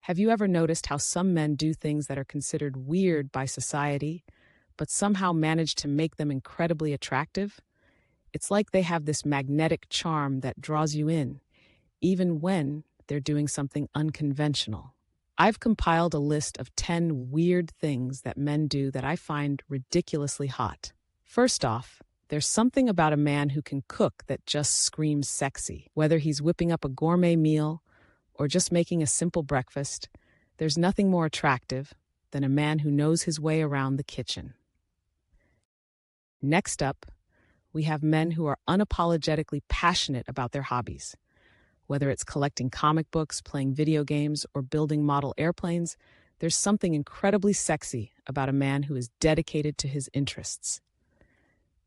Have you ever noticed how some men do things that are considered weird by society, but somehow manage to make them incredibly attractive? It's like they have this magnetic charm that draws you in, even when they're doing something unconventional. I've compiled a list of 10 weird things that men do that I find ridiculously hot. First off, there's something about a man who can cook that just screams sexy. Whether he's whipping up a gourmet meal or just making a simple breakfast, there's nothing more attractive than a man who knows his way around the kitchen. Next up, we have men who are unapologetically passionate about their hobbies. Whether it's collecting comic books, playing video games, or building model airplanes, there's something incredibly sexy about a man who is dedicated to his interests.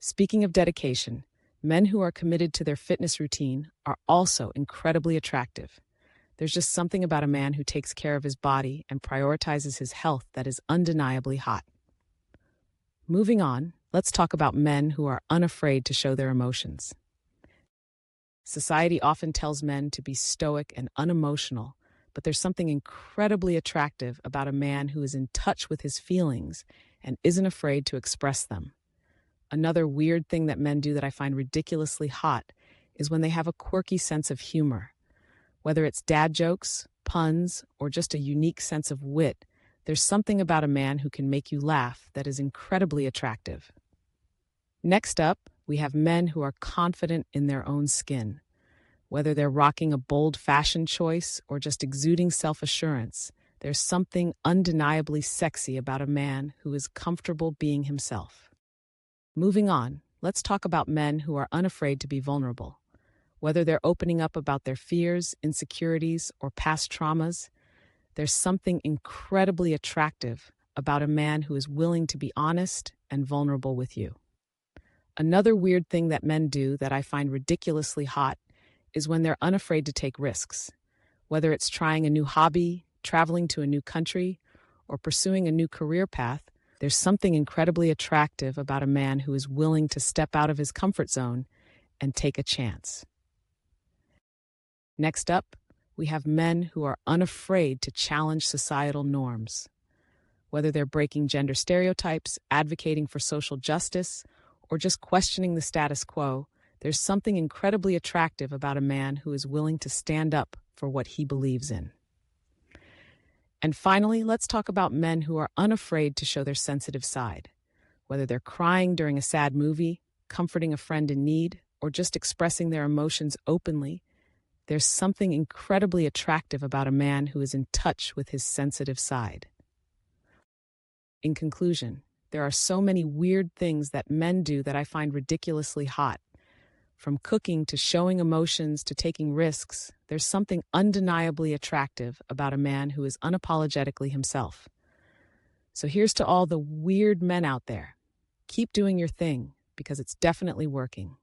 Speaking of dedication, men who are committed to their fitness routine are also incredibly attractive. There's just something about a man who takes care of his body and prioritizes his health that is undeniably hot. Moving on, let's talk about men who are unafraid to show their emotions. Society often tells men to be stoic and unemotional, but there's something incredibly attractive about a man who is in touch with his feelings and isn't afraid to express them. Another weird thing that men do that I find ridiculously hot is when they have a quirky sense of humor. Whether it's dad jokes, puns, or just a unique sense of wit, there's something about a man who can make you laugh that is incredibly attractive. Next up, we have men who are confident in their own skin. Whether they're rocking a bold fashion choice or just exuding self-assurance, there's something undeniably sexy about a man who is comfortable being himself. Moving on, let's talk about men who are unafraid to be vulnerable. Whether they're opening up about their fears, insecurities, or past traumas, there's something incredibly attractive about a man who is willing to be honest and vulnerable with you. Another weird thing that men do that I find ridiculously hot is when they're unafraid to take risks. Whether it's trying a new hobby, traveling to a new country, or pursuing a new career path, there's something incredibly attractive about a man who is willing to step out of his comfort zone and take a chance. Next up, we have men who are unafraid to challenge societal norms. Whether they're breaking gender stereotypes, advocating for social justice, or just questioning the status quo, there's something incredibly attractive about a man who is willing to stand up for what he believes in. And finally, let's talk about men who are unafraid to show their sensitive side. Whether they're crying during a sad movie, comforting a friend in need, or just expressing their emotions openly, there's something incredibly attractive about a man who is in touch with his sensitive side. In conclusion, there are so many weird things that men do that I find ridiculously hot. From cooking to showing emotions to taking risks, there's something undeniably attractive about a man who is unapologetically himself. So here's to all the weird men out there. Keep doing your thing, because it's definitely working.